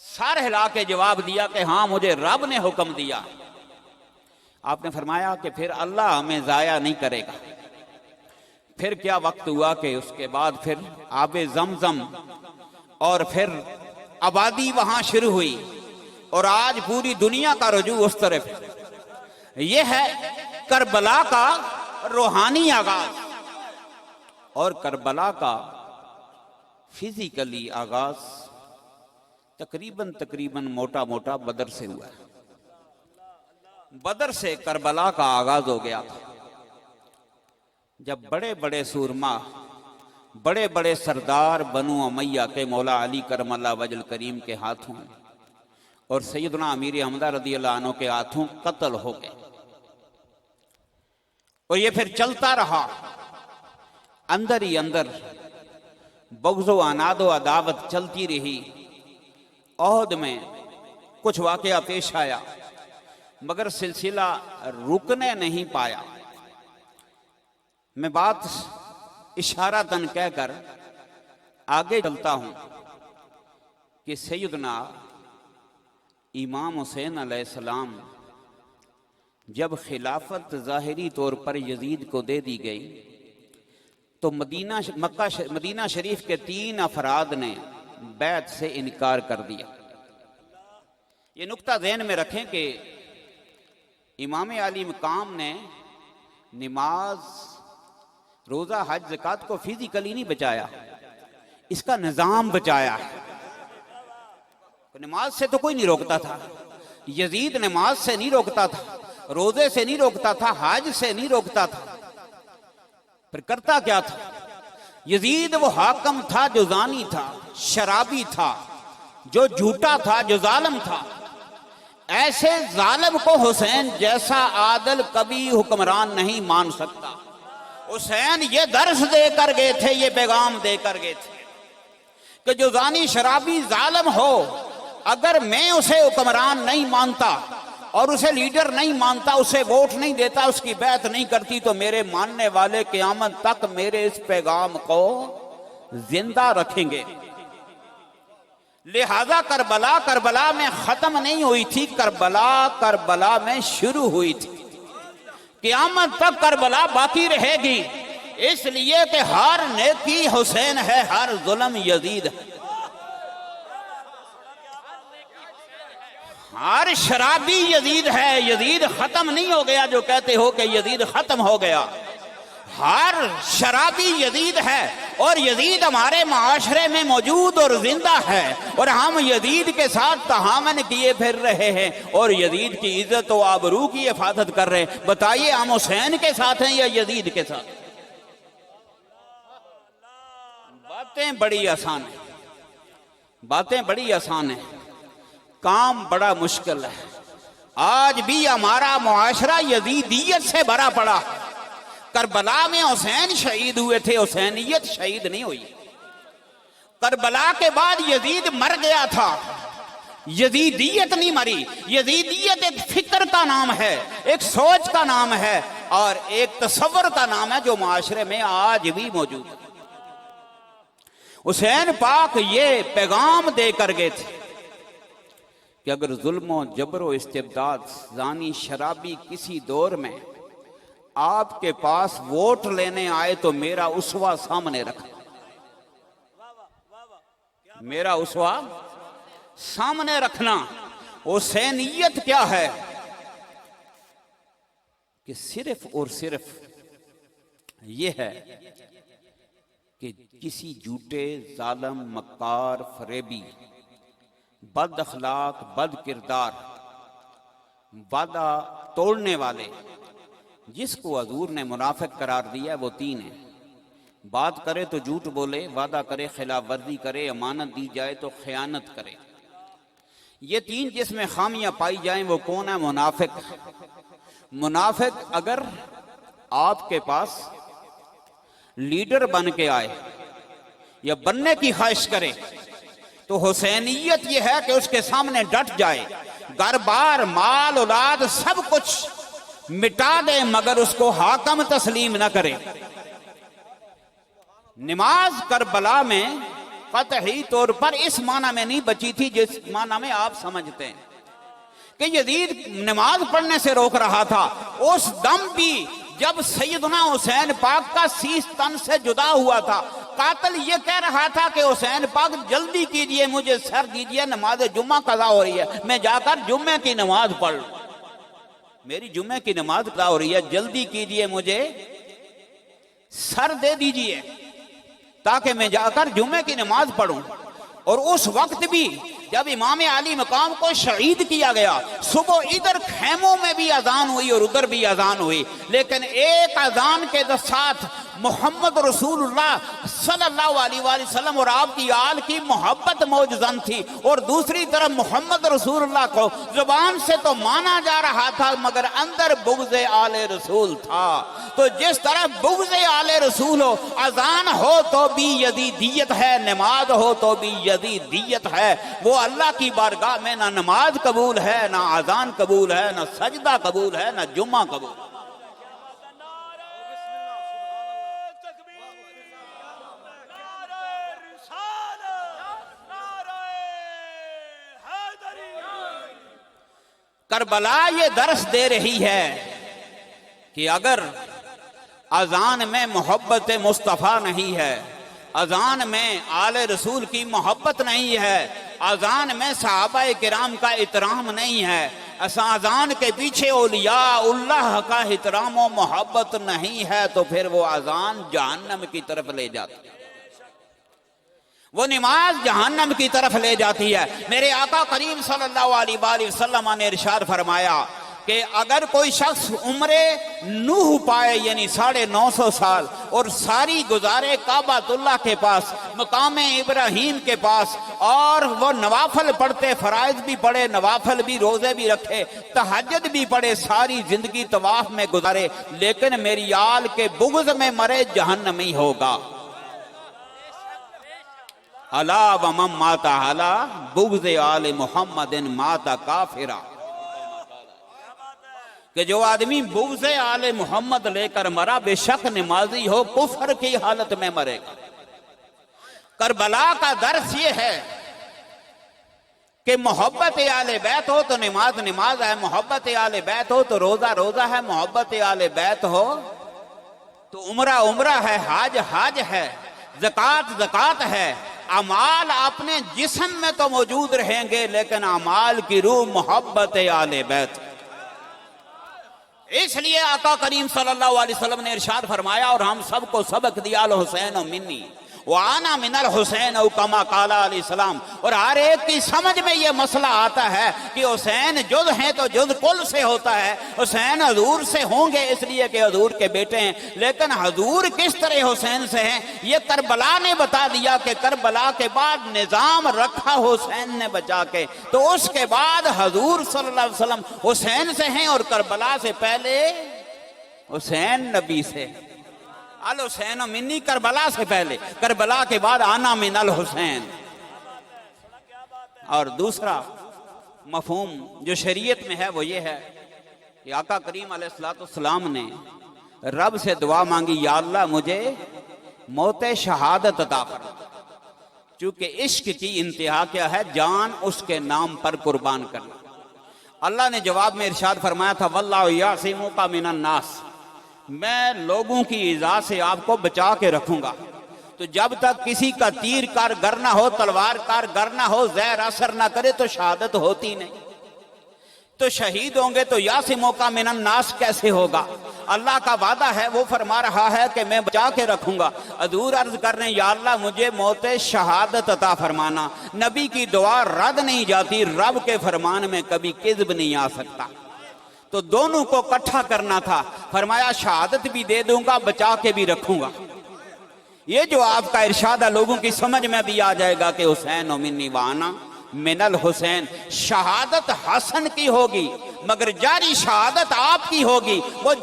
سر ہلا کے جواب دیا کہ ہاں مجھے رب نے حکم دیا. آپ نے فرمایا کہ پھر اللہ ہمیں ضائع نہیں کرے گا. پھر کیا وقت ہوا کہ اس کے بعد پھر آب زمزم اور پھر آبادی وہاں شروع ہوئی، اور آج پوری دنیا کا رجوع اس طرف. یہ ہے کربلا کا روحانی آغاز، اور کربلا کا فزیکلی آغاز تقریباً موٹا موٹا بدر سے ہوا ہے. بدر سے کربلا کا آغاز ہو گیا تھا، جب بڑے بڑے سورما، بڑے بڑے سردار بنو امیہ کے مولا علی کرم اللہ وجہ الکریم کے ہاتھوں اور سیدنا امیر حمزہ رضی اللہ عنہ کے ہاتھوں قتل ہو گئے. اور یہ پھر چلتا رہا، اندر ہی اندر بغض و عناد و عداوت چلتی رہی. عہد میں کچھ واقعہ پیش آیا مگر سلسلہ رکنے نہیں پایا. میں بات اشارتاً کہہ کر آگے چلتا ہوں کہ سیدنا امام حسین علیہ السلام جب خلافت ظاہری طور پر یزید کو دے دی گئی تو مدینہ شریف کے 3 افراد نے بیعت سے انکار کر دیا. یہ نقطہ ذہن میں رکھیں کہ امام علی مقام نے نماز، روزہ، حج، زکوٰۃ کو فزیکلی نہیں بچایا، اس کا نظام بچایا ہے. نماز سے تو کوئی نہیں روکتا تھا، یزید نماز سے نہیں روکتا تھا، روزے سے نہیں روکتا تھا، حج سے نہیں روکتا تھا. پھر کرتا کیا تھا؟ یزید وہ حاکم تھا جو زانی تھا، شرابی تھا، جو جھوٹا تھا، جو ظالم تھا. ایسے ظالم کو حسین جیسا عادل کبھی حکمران نہیں مان سکتا. حسین یہ درس دے کر گئے تھے، یہ پیغام دے کر گئے تھے کہ جو زانی، شرابی، ظالم ہو، اگر میں اسے حکمران نہیں مانتا اور اسے لیڈر نہیں مانتا، اسے ووٹ نہیں دیتا، اس کی بیعت نہیں کرتی، تو میرے ماننے والے قیامت تک میرے اس پیغام کو زندہ رکھیں گے. لہذا کربلا میں ختم نہیں ہوئی تھی، کربلا میں شروع ہوئی تھی. قیامت تک کربلا باقی رہے گی. اس لیے کہ ہر نیکی حسین ہے، ہر ظلم یزید ہے، ہر شرابی یزید ہے، یزید ختم نہیں ہو گیا جو کہتے ہو کہ یزید ختم ہو گیا، ہر شرابی یزید ہے، اور یزید ہمارے معاشرے میں موجود اور زندہ ہے، اور ہم یزید کے ساتھ تہامن کیے پھر رہے ہیں اور یزید کی عزت و آبرو کی حفاظت کر رہے ہیں۔ بتائیے ہم حسین کے ساتھ ہیں یا یزید کے ساتھ؟ باتیں بڑی آسان ہیں، باتیں بڑی آسان ہیں، کام بڑا مشکل ہے۔ آج بھی ہمارا معاشرہ یزیدیت سے بھرا پڑا۔ کربلا میں حسین شہید ہوئے تھے، حسینیت شہید نہیں ہوئی۔ کربلا کے بعد یزید مر گیا تھا، یزیدیت نہیں مری۔ یزیدیت ایک فکر کا نام ہے، ایک سوچ کا نام ہے، اور ایک تصور کا نام ہے جو معاشرے میں آج بھی موجود ہے۔ حسین پاک یہ پیغام دے کر گئے تھے کہ اگر ظلم و جبر و استبداد، زانی شرابی کسی دور میں آپ کے پاس ووٹ لینے آئے تو میرا اسوہ سامنے رکھنا، میرا اسوہ سامنے رکھنا۔ حسینیت کیا ہے کہ صرف اور صرف یہ ہے کہ کسی جھوٹے، ظالم، مکار، فریبی، بد اخلاق، بد کردار، وعدہ توڑنے والے، جس کو حضور نے منافق قرار دیا وہ تین ہیں۔ بات کرے تو جھوٹ بولے، وعدہ کرے خلاف ورزی کرے، امانت دی جائے تو خیانت کرے۔ یہ تین جس میں خامیاں پائی جائیں وہ کون ہے؟ منافق۔ منافق اگر آپ کے پاس لیڈر بن کے آئے یا بننے کی خواہش کرے تو حسینیت یہ ہے کہ اس کے سامنے ڈٹ جائے، گھر بار، مال، اولاد، سب کچھ مٹا دے مگر اس کو حاکم تسلیم نہ کرے۔ نماز کربلا میں قطعی طور پر اس معنی میں نہیں بچی تھی جس معنی میں آپ سمجھتے ہیں کہ یزید نماز پڑھنے سے روک رہا تھا۔ اس دم بھی جب سیدنا حسین پاک کا سیس تن سے جدا ہوا تھا، قاتل یہ کہہ رہا تھا کہ حسین پاک جلدی کیجئے، مجھے سر دیجئے، نماز جمعہ قضا ہو رہی ہے، میں جا کر جمعے کی نماز پڑھ لوں، میری جمعے کی نماز قضا ہو رہی ہے، جلدی کیجئے، مجھے سر دے دیجئے تاکہ میں جا کر جمعے کی نماز پڑھوں۔ اور اس وقت بھی جب امام علی مقام کو شہید کیا گیا، صبح ادھر خیموں میں بھی اذان ہوئی اور ادھر بھی اذان ہوئی، لیکن ایک اذان کے ساتھ محمد رسول اللہ صلی اللہ علیہ وآلہ وسلم اور آپ کی آل کی محبت موجزن تھی، اور دوسری طرف محمد رسول اللہ کو زبان سے تو مانا جا رہا تھا مگر اندر بغض آل رسول تھا۔ تو جس طرح بغض آل رسول ہو، اذان ہو تو بھی یزیدیت ہے، نماز ہو تو بھی یزیدیت ہے۔ وہ اللہ کی بارگاہ میں نہ نماز قبول ہے، نہ اذان قبول ہے، نہ سجدہ قبول ہے، نہ جمعہ قبول ہے۔ کربلا یہ درس دے رہی ہے کہ اگر اذان میں محبت مصطفیٰ نہیں ہے، اذان میں آل رسول کی محبت نہیں ہے، اذان میں صحابہ کرام کا احترام نہیں ہے، اذان کے پیچھے اولیاء اللہ کا احترام و محبت نہیں ہے، تو پھر وہ اذان جہنم کی طرف لے جاتی ہے، وہ نماز جہنم کی طرف لے جاتی ہے۔ میرے آقا کریم صلی اللہ علیہ وآلہ وسلم نے ارشاد فرمایا کہ اگر کوئی شخص عمر نوح پائے یعنی 950 سال اور ساری گزارے کعبۃ اللہ کے پاس، مقام ابراہیم کے پاس، اور وہ نوافل پڑھتے، فرائض بھی پڑھے، نوافل بھی، روزے بھی رکھے، تہجد بھی پڑھے، ساری زندگی طواف میں گزارے، لیکن میری آل کے بغض میں مرے، جہنمی ہوگا۔ الا ومن مات علی بغض آل محمد مات کافرا، کہ جو آدمی بغض آل محمد لے کر مرا بے شک نمازی ہو، کفر کی حالت میں مرے گا۔ کربلا کا درس یہ ہے کہ محبت آل بیت ہو تو نماز نماز ہے، محبت آل بیت ہو تو روزہ روزہ ہے، محبت آل بیت ہو تو عمرہ عمرہ ہے، حج حج ہے، زکوٰۃ زکوٰۃ ہے۔ اعمال اپنے جسم میں تو موجود رہیں گے، لیکن اعمال کی روح محبت آل بیت۔ اس لیے آقا کریم صلی اللہ علیہ وسلم نے ارشاد فرمایا اور ہم سب کو سبق دیا، الحسین منی وَأَنَا مِنَ الْحُسَيْنِ أَوْ كَمَا قَالَ علیہ السلام۔ اور ہر ایک کی سمجھ میں یہ مسئلہ آتا ہے کہ حسین جز ہیں تو جز کل سے ہوتا ہے، حسین حضور سے ہوں گے اس لیے کہ حضور کے بیٹے ہیں، لیکن حضور کس طرح حسین سے ہیں یہ کربلا نے بتا دیا کہ کربلا کے بعد نظام رکھا حسین نے بچا کے، تو اس کے بعد حضور صلی اللہ علیہ وسلم حسین سے ہیں، اور کربلا سے پہلے حسین نبی سے۔ الحسین منی، کربلا سے پہلے، کربلا کے بعد آنا من الحسین۔ اور دوسرا مفہوم جو شریعت میں ہے وہ یہ ہے کہ آقا کریم علیہ السلام نے رب سے دعا مانگی، یا اللہ مجھے موت شہادت عطا فرما، چونکہ عشق کی انتہا کیا ہے؟ جان اس کے نام پر قربان کرنا۔ اللہ نے جواب میں ارشاد فرمایا تھا، واللہ یعصمک من الناس، میں لوگوں کی ایذا سے آپ کو بچا کے رکھوں گا۔ تو جب تک کسی کا تیر کار گر نہ ہو، تلوار کار گر نہ ہو، زہر اثر نہ کرے تو شہادت ہوتی نہیں۔ تو شہید ہوں گے تو یعصمک من الناس کیسے ہوگا؟ اللہ کا وعدہ ہے، وہ فرما رہا ہے کہ میں بچا کے رکھوں گا۔ حضور عرض کر رہے ہیں، یا اللہ مجھے موت شہادت عطا فرمانا۔ نبی کی دعا رد نہیں جاتی، رب کے فرمان میں کبھی کذب نہیں آ سکتا۔ تو دونوں کو اکٹھا کرنا تھا، فرمایا شہادت بھی دے دوں گا، بچا کے بھی رکھوں گا۔ یہ جو آپ کا ارشاد ہے لوگوں کی سمجھ میں بھی آ جائے گا کہ حسین منی وانا من الحسین، شہادت حسن کی ہوگی مگر جاری شہادت آپ کی ہوگی۔ وہ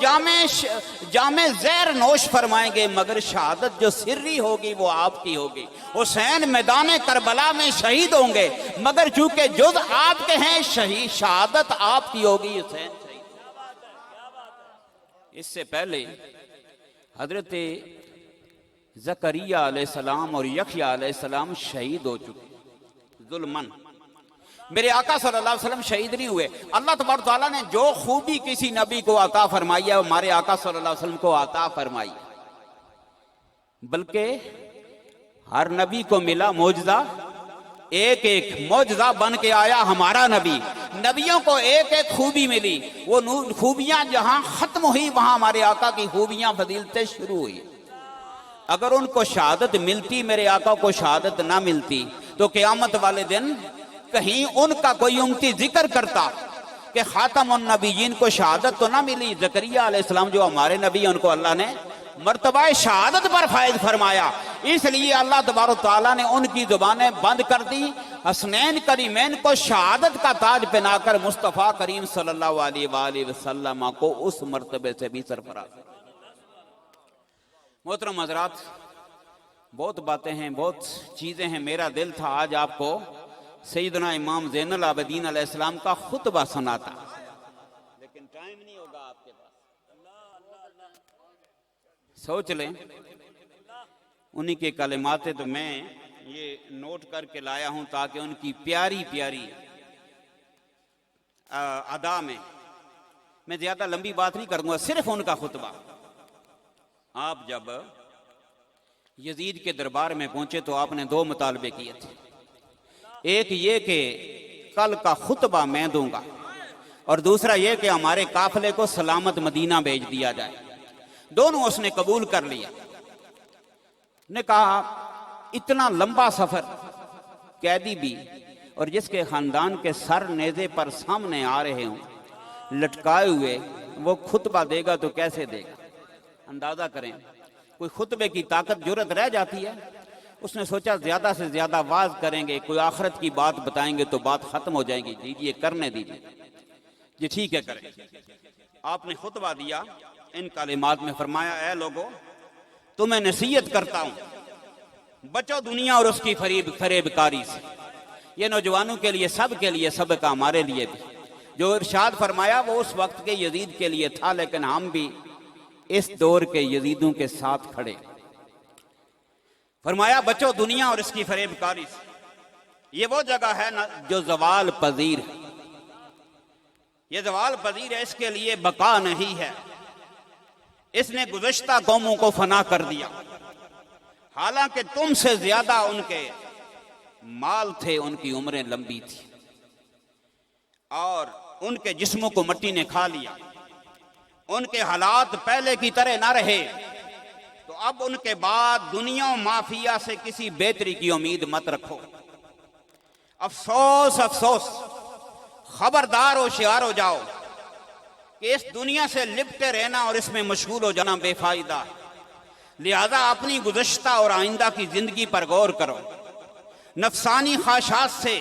جامع زہر نوش فرمائیں گے مگر شہادت جو سری ہوگی وہ آپ کی ہوگی۔ حسین میدان کربلا میں شہید ہوں گے مگر چونکہ جز آپ کے ہیں، شہادت آپ کی ہوگی۔ حسین اس سے پہلے حضرت زکریہ علیہ السلام اور یحییٰ علیہ السلام شہید ہو چکے ظلمن۔ میرے آقا صلی اللہ علیہ وسلم شہید نہیں ہوئے۔ اللہ تبارک تعالیٰ نے جو خوبی کسی نبی کو عطا فرمائی ہے ہمارے آقا صلی اللہ علیہ وسلم کو عطا فرمائی، بلکہ ہر نبی کو ملا معجزہ، ایک ایک معجزہ بن کے آیا ہمارا نبی۔ نبیوں کو ایک ایک خوبی ملی، وہ خوبیاں جہاں ختم ہوئی وہاں ہمارے آقا کی خوبیاں فضیلتیں شروع ہوئی۔ اگر ان کو شہادت ملتی، میرے آقا کو شہادت نہ ملتی، تو قیامت والے دن کہیں ان کا کوئی امتی ذکر کرتا کہ خاتم النبیین کو شہادت تو نہ ملی، زکریا علیہ السلام جو ہمارے نبی ہیں ان کو اللہ نے مرتبہ شہادت پر فائز فرمایا۔ اس لیے اللہ تبارک تعالیٰ نے ان کی زبانیں بند کر دی، حسنین کریمین کو شہادت کا تاج پہنا کر مصطفیٰ کریم صلی اللہ علیہ وآلہ وسلم کو اس مرتبے سے بھی سرفراز۔ محترم حضرات، بہت باتیں ہیں، بہت چیزیں ہیں۔ میرا دل تھا آج آپ کو سیدنا امام زین العابدین علیہ السلام کا خطبہ سناتا، لیکن ٹائم نہیں ہوگا آپ کے پاس۔ سوچ لیں انہی کے کلمات تو میں یہ نوٹ کر کے لایا ہوں تاکہ ان کی پیاری پیاری ادا میں زیادہ لمبی بات نہیں کروں گا، صرف ان کا خطبہ۔ آپ جب یزید کے دربار میں پہنچے تو آپ نے دو مطالبے کیے تھے، ایک یہ کہ کل کا خطبہ میں دوں گا، اور دوسرا یہ کہ ہمارے قافلے کو سلامت مدینہ بھیج دیا جائے۔ دونوں اس نے قبول کر لیا۔ نے کہا اتنا لمبا سفر، قیدی بھی اور جس کے خاندان کے سر نیزے پر سامنے آ رہے ہوں، لٹکائے ہوئے، وہ خطبہ دے گا تو کیسے دے گا؟ اندازہ کریں کوئی خطبے کی طاقت جرت رہ جاتی ہے؟ اس نے سوچا زیادہ سے زیادہ واز کریں گے، کوئی آخرت کی بات بتائیں گے تو بات ختم ہو جائے گی، دیجیے کرنے دیجیے، جی ٹھیک ہے کریں۔ آپ نے خطبہ دیا، ان کلمات میں فرمایا، اے لوگو تمہیں نصیحت کرتا ہوں، بچو دنیا اور اس کی فریب کاری سے۔ یہ نوجوانوں کے لیے، سب کے لیے سبق، ہمارے لیے بھی۔ جو ارشاد فرمایا وہ اس وقت کے یزید کے لیے تھا، لیکن ہم بھی اس دور کے یزیدوں کے ساتھ کھڑے۔ فرمایا بچو دنیا اور اس کی فریب کاری سے۔ یہ وہ جگہ ہے جو زوال پذیر ہے، یہ زوال پذیر ہے، اس کے لیے بقا نہیں ہے۔ اس نے گزشتہ قوموں کو فنا کر دیا، حالانکہ تم سے زیادہ ان کے مال تھے، ان کی عمریں لمبی تھی اور ان کے جسموں کو مٹی نے کھا لیا، ان کے حالات پہلے کی طرح نہ رہے، تو اب ان کے بعد دنیا و مافیا سے کسی بہتری کی امید مت رکھو۔ افسوس افسوس، خبردار ہوشیار ہو جاؤ کہ اس دنیا سے لپٹے رہنا اور اس میں مشغول ہو جانا بے فائدہ ہے، لہذا اپنی گزشتہ اور آئندہ کی زندگی پر غور کرو، نفسانی خواہشات سے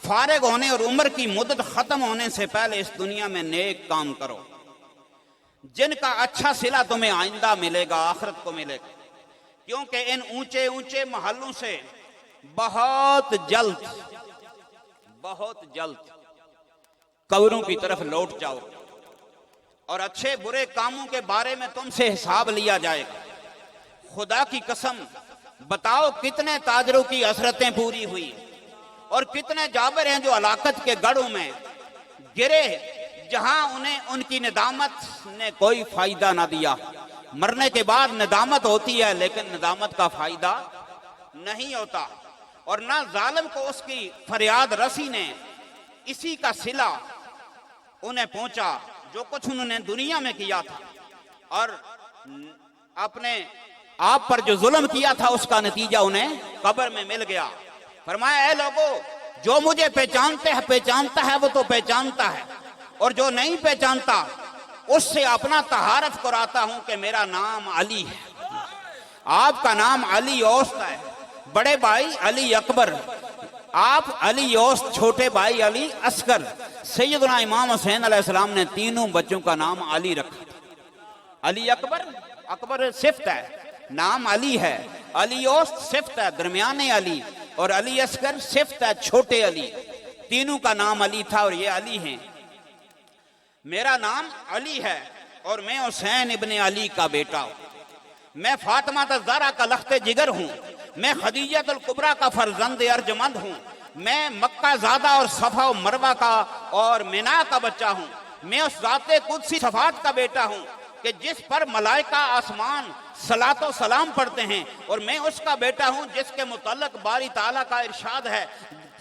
فارغ ہونے اور عمر کی مدت ختم ہونے سے پہلے اس دنیا میں نیک کام کرو، جن کا اچھا صلہ تمہیں آئندہ ملے گا، آخرت کو ملے گا، کیونکہ ان اونچے اونچے محلوں سے بہت جلد قبروں کی طرف لوٹ جاؤ اور اچھے برے کاموں کے بارے میں تم سے حساب لیا جائے گا۔ خدا کی قسم بتاؤ کتنے تاجروں کی حسرتیں پوری ہوئی اور کتنے جابر ہیں جو ہلاکت کے گڑھوں میں گرے، جہاں انہیں ان کی ندامت نے کوئی فائدہ نہ دیا۔ مرنے کے بعد ندامت ہوتی ہے لیکن ندامت کا فائدہ نہیں ہوتا، اور نہ ظالم کو اس کی فریاد رسی نے اسی کا صلہ انہیں پہنچا جو کچھ انہوں نے دنیا میں کیا تھا، اور اپنے آپ پر جو ظلم کیا تھا اس کا نتیجہ انہیں قبر میں مل گیا۔ فرمایا اے لوگو، جو مجھے پہچانتا ہے وہ تو پہچانتا ہے، اور جو نہیں پہچانتا اس سے اپنا تعارف کراتا ہوں کہ میرا نام علی ہے۔ آپ کا نام علی اوسط ہے، بڑے بھائی علی اکبر، آپ علی اوسط، چھوٹے بھائی علی اصغر۔ سیدنا امام حسین علیہ السلام نے تینوں بچوں کا نام علی رکھا۔ علی اکبر، اکبر صفت ہے، نام علی ہے، علی اوسط صفت ہے درمیانے علی، اور علی اصغر صفت ہے چھوٹے علی۔ تینوں کا نام علی تھا اور یہ علی ہیں۔ میرا نام علی ہے اور میں حسین ابن علی کا بیٹا ہوں، میں فاطمہ الزہرا کا لخت جگر ہوں، میں خدیجہ الکبریٰ کا فرزند ارجمند ہوں، میں مکہ زادہ اور صفا و مروہ کا اور مینا کا بچہ ہوں، میں اس ذات قدسی صفات کا بیٹا ہوں کہ جس پر ملائکہ آسمان صلاۃ و سلام پڑھتے ہیں، اور میں اس کا بیٹا ہوں جس کے متعلق باری تعالیٰ کا ارشاد ہے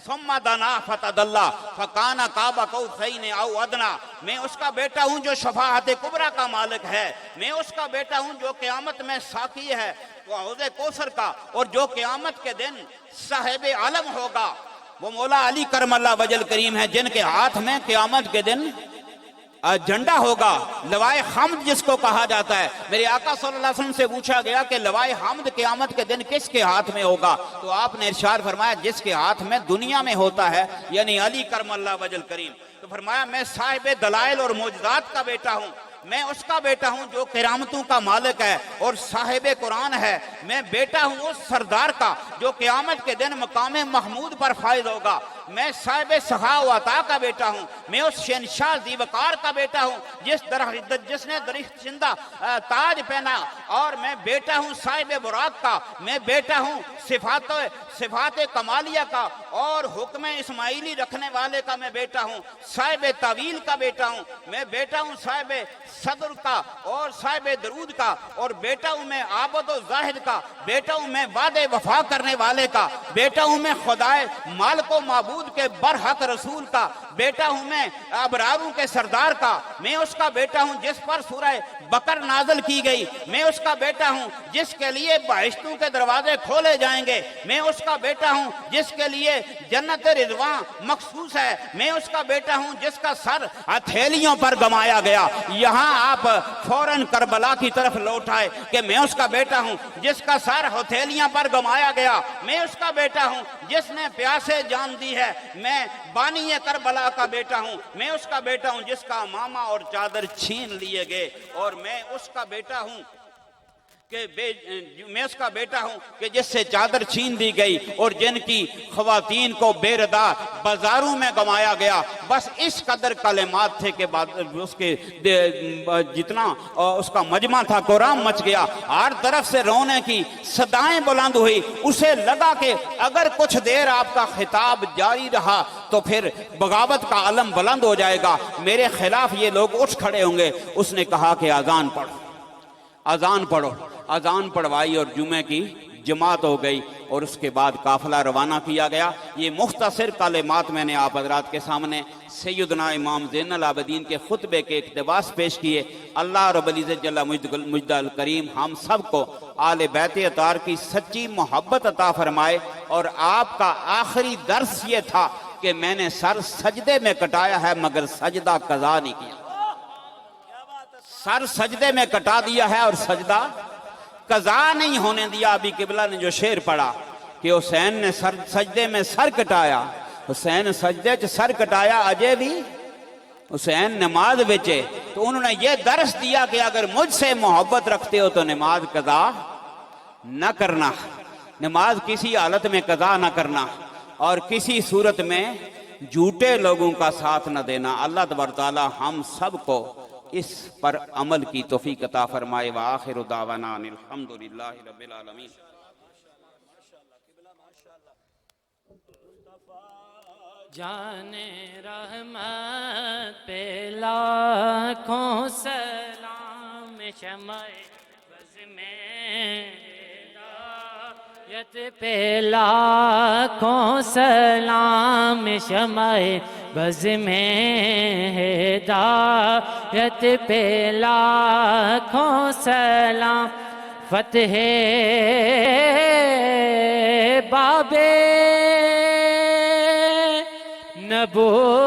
ثم دنا فتدلی فکان قاب قوسین او ادنی۔ میں اس کا بیٹا ہوں جو شفاعت کبریٰ کا مالک ہے، میں اس کا بیٹا ہوں جو قیامت میں ساقی ہے حوض کوثر کا، اور جو قیامت کے دن صاحب عالم ہوگا وہ مولا علی کرم اللہ وجل کریم ہے، جن کے ہاتھ میں قیامت کے دن جھنڈا ہوگا، لوائے حمد جس کو کہا جاتا ہے۔ میرے آقا صلی اللہ علیہ وسلم سے پوچھا گیا کہ لوائے حمد قیامت کے دن کس کے ہاتھ میں ہوگا، تو آپ نے ارشاد فرمایا جس کے ہاتھ میں دنیا میں ہوتا ہے، یعنی علی کرم اللہ وجل کریم۔ تو فرمایا میں صاحب دلائل اور معجزات کا بیٹا ہوں، میں اس کا بیٹا ہوں جو کرامتوں کا مالک ہے اور صاحب قرآن ہے، میں بیٹا ہوں اس سردار کا جو قیامت کے دن مقام محمود پر فائز ہوگا، میں صاحب سخا و عطا کا بیٹا ہوں، میں اس شہنشاہ ذی وقار کا بیٹا ہوں جس نے درخت زندہ تاج پہنا، اور میں بیٹا ہوں صاحب براق کا، میں بیٹا ہوں صفات کمالیہ کا اور حکم اسماعیلی رکھنے والے کا، میں بیٹا ہوں صاحب طویل کا بیٹا ہوں، میں بیٹا ہوں صاحب صدر کا اور صاحب درود کا، اور بیٹا ہوں میں عابد و زاہد کا، بیٹا ہوں میں وعدے وفا کرنے والے کا، بیٹا ہوں میں خدائے مالک و معبود کے برحق رسول کا، بیٹا ہوں میں ابراروں کے سردار کا، میں اس کا بیٹا ہوں جس پر سورہ بقر نازل کی گئی، میں اس کا بیٹا ہوں جس کے لیے بہشتوں کے دروازے کھولے جائیں گے، میں اس کا بیٹا ہوں جس کے لیے جنت رضوان مخصوص ہے، میں اس کا بیٹا ہوں جس کا سر ہتھیلیوں پر گمایا گیا۔ یہاں آپ فوراً کربلا کی طرف لوٹ آئے کہ میں اس کا بیٹا ہوں جس کا سر ہتھیلیاں پر گمایا گیا، میں اس کا بیٹا ہوں جس نے پیاسے جان دی ہے، میں بانی کربلا کا بیٹا ہوں، میں اس کا بیٹا ہوں جس کا امامہ اور چادر چھین لیے گئے، اور میں اس کا بیٹا ہوں کہ جس سے چادر چھین دی گئی اور جن کی خواتین کو بے ردا بازاروں میں گمایا گیا۔ بس اس قدر کلمات تھے کہ اس کے جتنا اس کا مجمع تھا قرآن مچ گیا، ہر طرف سے رونے کی صدائیں بلند ہوئی، اسے لگا کہ اگر کچھ دیر آپ کا خطاب جاری رہا تو پھر بغاوت کا علم بلند ہو جائے گا، میرے خلاف یہ لوگ اٹھ کھڑے ہوں گے۔ اس نے کہا کہ اذان پڑھو، اذان پڑھو، اذان پڑھوائی اور جمعے کی جماعت ہو گئی اور اس کے بعد قافلہ روانہ کیا گیا۔ یہ مختصر کلمات میں نے آپ حضرات کے سامنے سیدنا امام زین العابدین کے خطبے کے اقتباس پیش کیے۔ اللہ رب العزت جل مجدہ الکریم ہم سب کو آل بیت اطہار کی سچی محبت عطا فرمائے۔ اور آپ کا آخری درس یہ تھا کہ میں نے سر سجدے میں کٹایا ہے مگر سجدہ قضا نہیں کیا، سر سجدے میں کٹا دیا ہے اور سجدہ قضا نہیں ہونے دیا۔ ابھی قبلہ نے جو شعر پڑھا کہ حسین نے سجدے میں سر کٹایا، حسین سجدے چ سر کٹایا اجے بھی حسین نماز وچے، تو انہوں نے یہ درس دیا کہ اگر مجھ سے محبت رکھتے ہو تو نماز قضا نہ کرنا، نماز کسی حالت میں قضا نہ کرنا اور کسی صورت میں جھوٹے لوگوں کا ساتھ نہ دینا۔ اللہ تبارک تعالی ہم سب کو اس پر عمل کی توفیق عطا فرمائے۔ وآخر دعوانا ان الحمدللہ رب العالمین۔ جان رحمت پہ لاکھوں سلام، شمع بز میں ہدایت پہ لاکھوں سلام، شمع بز میں ہدایت پہ لاکھوں سلام، فتح بابے نبوت